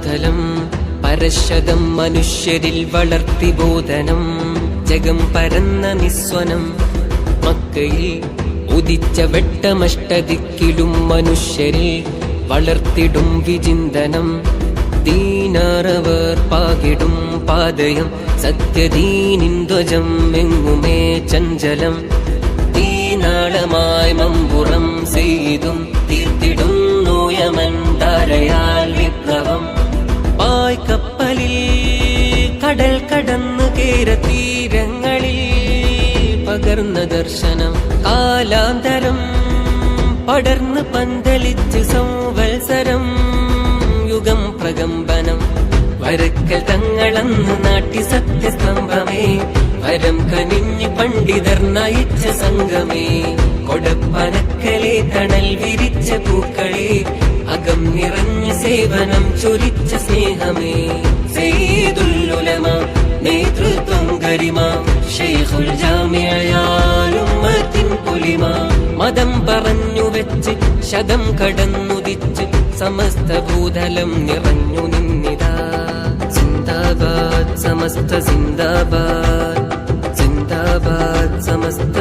ഭൂതലം പരശതം മനുഷ്യരിൽ വളർത്തി ബോധനം ജഗം പരന്ന നിസ്വനം മക്കയിൽ ഉദിച്ച വെട്ടമഷ്ടദിക്കിലും മനുഷ്യരിൽ വളർത്തിടും വിചിന്തനം ദീനാറവർ പാകിടും പാതയം സത്യദീനിൻധ്വജം എങ്ങുമേ ചഞ്ചലം ദീനാളമായി മമ്പുറം ചെയ്തും തീർത്തിടുന്നു യമൻ ധാരയാൽ വിപ്ലവം പായ്ക്കപ്പലിൽ കടൽ കടന്നു കേരതീരങ്ങളിൽ പകർന്ന ദർശനം കാലാന്തരം പടർന്ന് പന്തലിച്ച് സംവത്സരം യുഗം പ്രകമ്പനം വരക്കൽ തങ്ങളന്ന് നാട്ടി സത്യസ്തംഭമേ വരം കനിഞ്ഞ് പണ്ഡിതർ നയിച്ച സംഘമേ കൊടപ്പനക്കലെ തണൽ വിരിച്ച പൂക്കളെ അകം നിറഞ്ഞ സേവനം ചൊരിച്ച സ്നേഹമേ സയ്യിദുൽ ഉലമ നേതൃത്വം ഗരിമ ശൈഖുൽ ജാമിഅയാൽ ഉമ്മത്തിൻ പൊലിമ മതം പറഞ്ഞു വെച്ച് ശതം കടന്നുദിച്ച് സമസ്ത ഭൂതലം നിറഞ്ഞു നിന്നിതാ സിന്ദാബാദ് സമസ്ത സിന്ദാബാദ് സിന്ദാബാദ് സമസ്ത